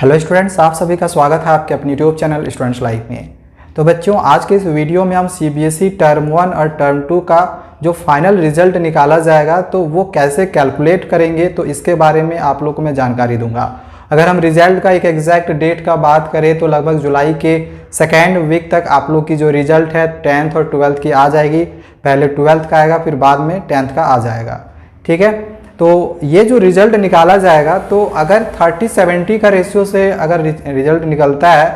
Hello students, आप सभी का स्वागत है आपके अपने यूट्यूब चैनल स्टूडेंट्स लाइफ में। तो बच्चों, आज के इस वीडियो में हम सीबीएसई टर्म 1 और टर्म 2 का जो फाइनल रिजल्ट निकाला जाएगा तो वो कैसे कैलकुलेट करेंगे, तो इसके बारे में आप लोगों को मैं जानकारी दूंगा। अगर हम रिजल्ट का एक एग्जैक्ट डेट का बात करें तो लगभग जुलाई के सेकेंड वीक तक आप लोग की जो रिजल्ट है 10th और 12th की आ जाएगी। पहले 12th का आएगा, फिर बाद में 10th का आ जाएगा। ठीक है, तो ये जो रिजल्ट निकाला जाएगा तो अगर 30-70 का रेशियो से अगर रिजल्ट निकलता है,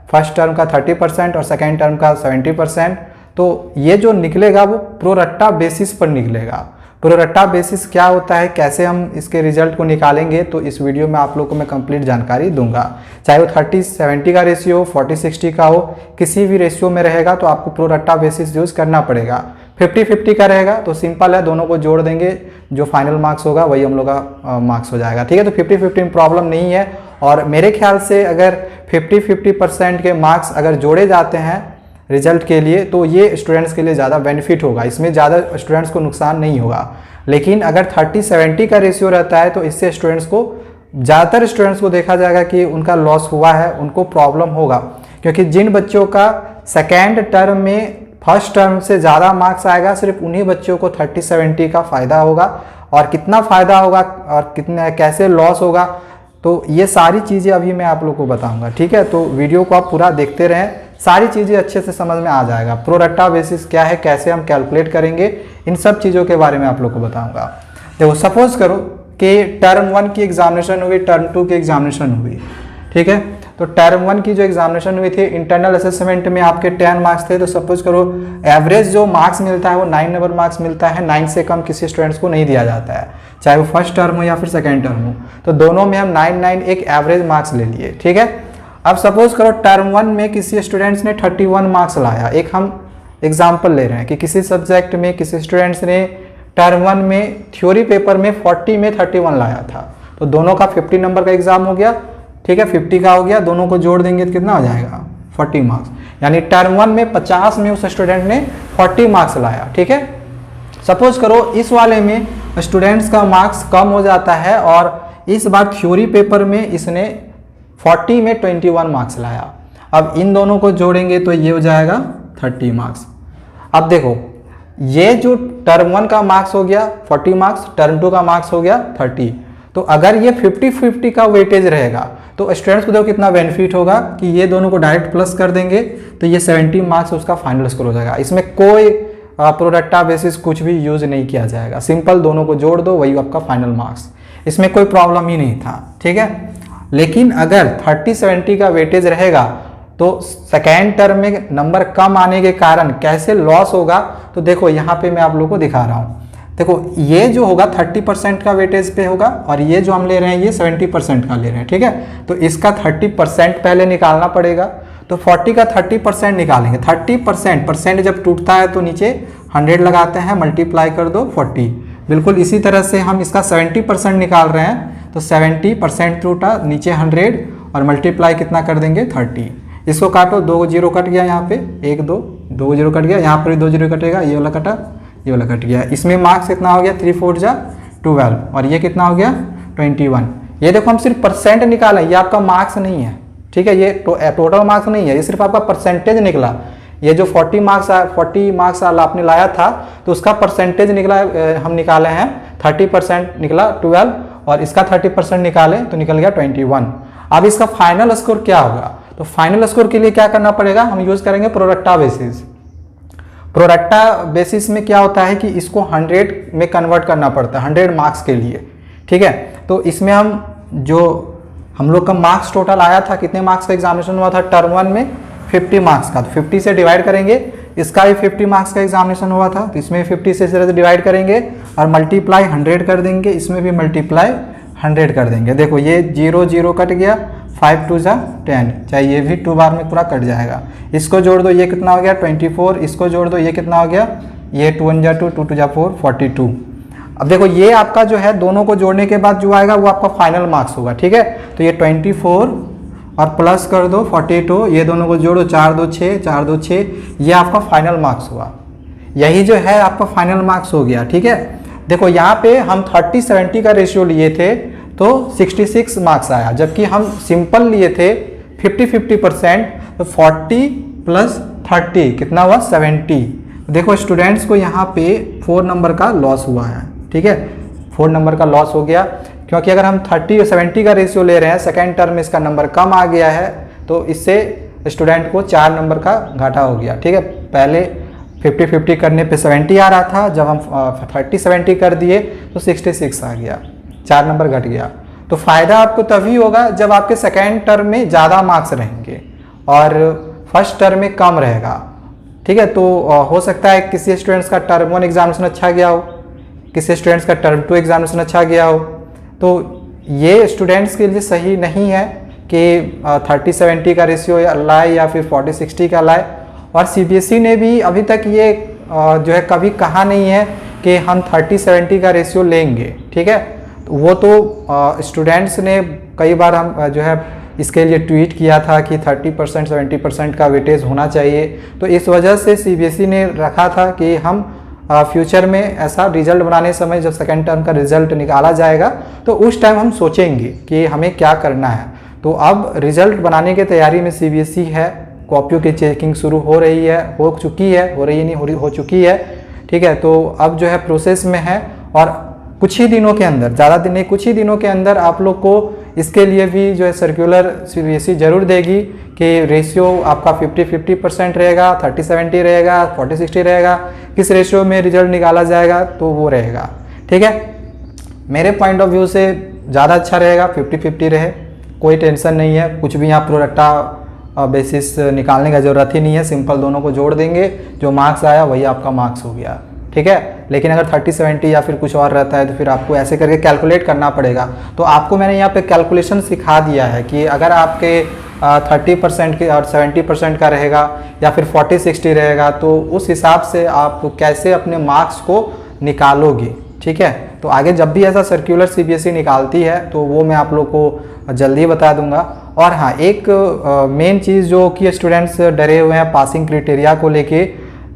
फर्स्ट टर्म का 30% और सेकेंड टर्म का 70%, तो ये जो निकलेगा वो प्रोरट्टा बेसिस पर निकलेगा। प्रोरट्टा बेसिस क्या होता है, कैसे हम इसके रिजल्ट को निकालेंगे, तो इस वीडियो में आप लोग को मैं कंप्लीट जानकारी दूंगा। चाहे वो 30-70 का रेशियो हो, 40-60 का हो, किसी भी रेशियो में रहेगा तो आपको प्रोरट्टा बेसिस यूज करना पड़ेगा। 50-50 का रहेगा तो सिंपल है, दोनों को जोड़ देंगे, जो फाइनल मार्क्स होगा वही हम लोग का मार्क्स हो जाएगा। ठीक है, तो 50-50 प्रॉब्लम नहीं है। और मेरे ख्याल से अगर 50-50% के मार्क्स अगर जोड़े जाते हैं रिजल्ट के लिए तो ये स्टूडेंट्स के लिए ज़्यादा बेनिफिट होगा, इसमें ज़्यादा स्टूडेंट्स को नुकसान नहीं होगा। लेकिन अगर 30-70 का रेशियो रहता है तो इससे स्टूडेंट्स को, ज़्यादातर स्टूडेंट्स को देखा जाएगा कि उनका लॉस हुआ है, उनको प्रॉब्लम होगा। क्योंकि जिन बच्चों का सेकेंड टर्म में फर्स्ट टर्म से ज़्यादा मार्क्स आएगा, सिर्फ उन्हीं बच्चों को 30-70 का फ़ायदा होगा। और कितना फ़ायदा होगा और कितना कैसे लॉस होगा, तो ये सारी चीज़ें अभी मैं आप लोग को बताऊंगा। ठीक है, तो वीडियो को आप पूरा देखते रहें, सारी चीज़ें अच्छे से समझ में आ जाएगा। प्रोरट्टा बेसिस क्या है, कैसे हम कैलकुलेट करेंगे, इन सब चीज़ों के बारे में आप लोग को बताऊंगा। देखो, सपोज करो कि टर्म 1 की एग्जामिनेशन हुई, टर्म 2 की एग्जामिनेशन हुई। ठीक है, तो टर्म 1 की जो एग्जामिनेशन हुई थी, इंटरनल असेसमेंट में आपके 10 मार्क्स थे। तो सपोज करो एवरेज जो मार्क्स मिलता है वो 9 नंबर मार्क्स मिलता है। 9 से कम किसी स्टूडेंट्स को नहीं दिया जाता है, चाहे वो फर्स्ट टर्म हो या फिर सेकेंड टर्म हो। तो दोनों में हम 9 एक एवरेज मार्क्स ले लिए। ठीक है, अब सपोज करो टर्म 1 में किसी स्टूडेंट्स ने 31 मार्क्स लाया। एक हम एग्जाम्पल ले रहे हैं कि किसी सब्जेक्ट में किसी स्टूडेंट्स ने टर्म 1 में थ्योरी पेपर में 40 में 31 लाया था। तो दोनों का 50 नंबर का एग्जाम हो गया। ठीक है, 50 का हो गया, दोनों को जोड़ देंगे तो कितना हो जाएगा, 40 मार्क्स। यानी टर्म 1 में 50 में उस स्टूडेंट ने 40 मार्क्स लाया। ठीक है, सपोज करो इस वाले में स्टूडेंट्स का मार्क्स कम हो जाता है और इस बार थ्योरी पेपर में इसने 40 में 21 मार्क्स लाया। अब इन दोनों को जोड़ेंगे तो ये हो जाएगा 30 मार्क्स। अब देखो, ये जो टर्म 1 का मार्क्स हो गया 40 मार्क्स, टर्म 2 का मार्क्स हो गया 30। तो अगर ये 50-50 का वेटेज रहेगा तो स्टूडेंट्स को देखो कितना बेनिफिट होगा कि ये दोनों को डायरेक्ट प्लस कर देंगे तो ये 70 मार्क्स उसका फाइनल स्कोर हो जाएगा। इसमें कोई प्रोडक्टा बेसिस कुछ भी यूज नहीं किया जाएगा, सिंपल दोनों को जोड़ दो, वही आपका फाइनल मार्क्स। इसमें कोई प्रॉब्लम ही नहीं था। ठीक है, लेकिन अगर 30-70 का वेटेज रहेगा तो सेकेंड टर्म में नंबर कम आने के कारण कैसे लॉस होगा, तो देखो यहाँ पे मैं आप लोगों को दिखा रहा हूँ। देखो, ये जो होगा 30% का वेटेज पे होगा और ये जो हम ले रहे हैं ये 70% का ले रहे हैं। ठीक है, तो इसका 30% पहले निकालना पड़ेगा। तो 40 का 30% निकालेंगे। 30% जब टूटता है तो नीचे 100 लगाते हैं, मल्टीप्लाई कर दो 40। बिल्कुल इसी तरह से हम इसका 70% निकाल रहे हैं, तो 70% टूटा, नीचे 100 और मल्टीप्लाई कितना कर देंगे 30। इसको काटो, 2 जीरो कट गया यहाँ पे, 1 2 जीरो कट गया, यहाँ पर भी 2 जीरो कटेगा, ये वाला कटा, ये वाला कट गया। इसमें मार्क्स कितना हो गया, 3 4 जा 12 और ये कितना हो गया 21। ये देखो हम सिर्फ परसेंट निकाला, ये आपका मार्क्स नहीं है। ठीक है, ये टोटल मार्क्स नहीं है, ये सिर्फ आपका परसेंटेज निकला। ये जो 40 मार्क्स आपने लाया था तो उसका परसेंटेज निकला, हम निकाले हैं 30% निकला 12 और इसका 30% निकाले तो निकल गया 21। अब इसका फाइनल स्कोर क्या होगा, तो फाइनल स्कोर के लिए क्या करना पड़ेगा, हम यूज करेंगे प्रोडक्टा बेसिस। प्रोडक्टा बेसिस में क्या होता है कि इसको 100 में कन्वर्ट करना पड़ता है, 100 मार्क्स के लिए। ठीक है, तो इसमें हम लोग का मार्क्स टोटल आया था, कितने मार्क्स का एग्जामिनेशन हुआ था टर्म 1 में, 50 मार्क्स का। तो 50 से डिवाइड करेंगे, इसका भी 50 मार्क्स का एग्जामिनेशन हुआ था तो इसमें 50 से इस डिवाइड करेंगे और मल्टीप्लाई 100 कर देंगे, इसमें भी मल्टीप्लाई 100 कर देंगे। देखो ये 0 0 कट गया, 5 2 जा 10, चाहे ये भी 2 बार में पूरा कट जाएगा। इसको जोड़ दो, ये कितना हो गया 24। इसको जोड़ दो, ये कितना हो गया, ये 2 1 जा 2 2 2 जा 4 42। अब देखो ये आपका जो है दोनों को जोड़ने के बाद जो आएगा वो आपका फाइनल मार्क्स होगा। ठीक है, तो ये 24 और प्लस कर दो 42, ये दोनों को जोड़ो, 4 2 6 4 2 6, ये आपका फाइनल मार्क्स हुआ। यही जो है आपका फाइनल मार्क्स हो गया। ठीक है, देखो यहाँ पे हम 30-70 का रेशियो लिए थे तो 66 मार्क्स आया, जबकि हम सिंपल लिए थे 50-50%, तो 40 + 30 कितना हुआ 70। देखो स्टूडेंट्स को यहाँ पे 4 नंबर का लॉस हुआ है, ठीक है, 4 नंबर का लॉस हो गया, क्योंकि अगर हम 30 और 70 का रेशियो ले रहे हैं, सेकेंड टर्म में इसका नंबर कम आ गया है, तो इससे स्टूडेंट को 4 नंबर का घाटा हो गया, ठीक है। पहले 50-50 करने पे 70 आ रहा था, जब हम 30-70 कर दिए तो 66 आ गया, 4 नंबर घट गया। तो फ़ायदा आपको तभी होगा जब आपके सेकेंड टर्म में ज़्यादा मार्क्स रहेंगे और फर्स्ट टर्म में कम रहेगा, ठीक है। तो हो सकता है किसी स्टूडेंट्स का टर्म 1 एग्जामिनेशन अच्छा गया हो, किसी स्टूडेंट्स का टर्म 2 एग्जामिनेशन अच्छा गया हो, तो ये स्टूडेंट्स के लिए सही नहीं है कि 30-70 का रेशियो लाए या फिर 40-60 का लाए। और सीबीएसई ने भी अभी तक ये जो है कभी कहा नहीं है कि हम 30-70 का रेशियो लेंगे, ठीक है। तो वो तो स्टूडेंट्स ने कई बार हम जो है इसके लिए ट्वीट किया था कि 30% 70% का वेटेज होना चाहिए, तो इस वजह से सीबीएसई ने रखा था कि हम फ्यूचर में ऐसा रिजल्ट बनाने समय जब सेकेंड टर्म का रिजल्ट निकाला जाएगा तो उस टाइम हम सोचेंगे कि हमें क्या करना है। तो अब रिजल्ट बनाने की तैयारी में सीबीएसई है, कॉपियों की चेकिंग शुरू हो रही है, हो चुकी है, हो रही नहीं हो चुकी है, ठीक है। तो अब जो है प्रोसेस में है और कुछ ही दिनों के अंदर, ज़्यादा दिन नहीं, कुछ ही दिनों के अंदर आप लोग को इसके लिए भी जो है सर्कुलर सीबीएसई जरूर देगी कि रेशियो आपका 50-50% रहेगा, 30-70 रहेगा, 40-60 रहेगा, किस रेशियो में रिजल्ट निकाला जाएगा तो वो रहेगा, ठीक है। मेरे पॉइंट ऑफ व्यू से ज़्यादा अच्छा रहेगा 50-50 रहे, कोई टेंशन नहीं है, कुछ भी यहाँ प्रोडक्टा बेसिस निकालने का ज़रूरत ही नहीं है, सिंपल दोनों को जोड़ देंगे, जो मार्क्स आया वही आपका मार्क्स हो गया, ठीक है। लेकिन अगर 30-70 या फिर कुछ और रहता है तो फिर आपको ऐसे करके कैलकुलेट करना पड़ेगा। तो आपको मैंने यहाँ पे कैलकुलेशन सिखा दिया है कि अगर आपके 30% के और 70% का रहेगा या फिर 40-60 रहेगा तो उस हिसाब से आप कैसे अपने मार्क्स को निकालोगे, ठीक है। तो आगे जब भी ऐसा सर्कुलर सीबीएसई निकालती है तो वो मैं आप लोग को जल्दी बता दूंगा। और हाँ, एक मेन चीज़ जो कि स्टूडेंट्स डरे हुए हैं पासिंग क्राइटेरिया को लेके,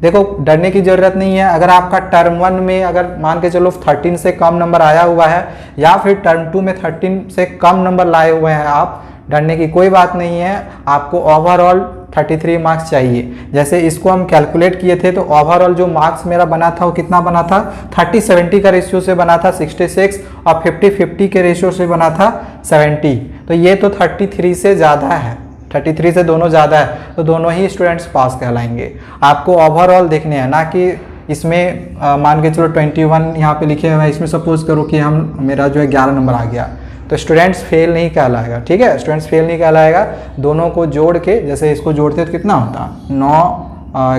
देखो डरने की ज़रूरत नहीं है। अगर आपका टर्म 1 में अगर मान के चलो 13 से कम नंबर आया हुआ है या फिर टर्म 2 में 13 से कम नंबर लाए हुए हैं आप, डरने की कोई बात नहीं है। आपको ओवरऑल 33 मार्क्स चाहिए। जैसे इसको हम कैलकुलेट किए थे तो ओवरऑल जो मार्क्स मेरा बना था वो कितना बना था, 30-70 का रेशियो से बना था 66 और 50-50 के रेशियो से बना था 70। तो ये तो 33 से ज़्यादा है, 33 से दोनों ज़्यादा है, तो दोनों ही स्टूडेंट्स पास कहलाएंगे। आपको ओवरऑल देखने हैं, ना कि इसमें मान के चलो 21 यहाँ पे लिखे हुए हैं, इसमें सपोज करो कि मेरा जो है 11 नंबर आ गया तो स्टूडेंट्स फेल नहीं कहलाएगा, ठीक है। स्टूडेंट्स फेल नहीं कहलाएगा। दोनों को जोड़ के, जैसे इसको जोड़ते तो कितना होता, 9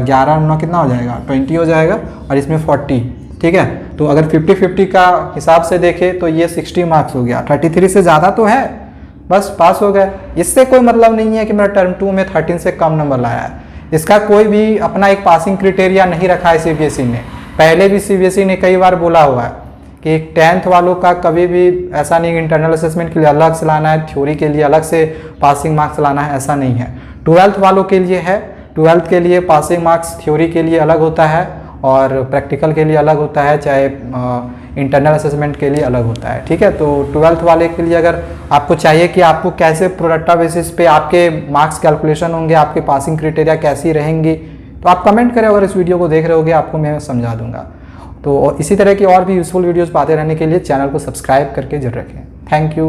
11 9 कितना हो जाएगा, 20 हो जाएगा और इसमें 40, ठीक है। तो अगर 50-50 का हिसाब से देखें तो ये 60 मार्क्स हो गया। 33 से ज़्यादा तो है, बस पास हो गए। इससे कोई मतलब नहीं है कि मेरा टर्म 2 में 13 से कम नंबर लाया है। इसका कोई भी अपना एक पासिंग क्राइटेरिया नहीं रखा है सीबीएसई ने। पहले भी सीबीएसई ने कई बार बोला हुआ है कि 10th वालों का कभी भी ऐसा नहीं, इंटरनल असेसमेंट के लिए अलग से लाना है, थ्योरी के लिए अलग से पासिंग मार्क्स लाना है, ऐसा नहीं है। 12th वालों के लिए है, 12th के लिए पासिंग मार्क्स थ्योरी के लिए अलग होता है और प्रैक्टिकल के लिए अलग होता है, चाहे इंटरनल असेसमेंट के लिए अलग होता है, ठीक है। तो 12th वाले के लिए अगर आपको चाहिए कि आपको कैसे प्रोडक्टा बेसिस पे आपके मार्क्स कैलकुलेशन होंगे, आपके पासिंग क्राइटेरिया कैसी रहेंगी, तो आप कमेंट करें। अगर इस वीडियो को देख रहे होगे आपको मैं समझा दूंगा। तो इसी तरह की और भी यूजफुल वीडियोस पाते रहने के लिए चैनल को सब्सक्राइब करके जरूर रखें। Thank you.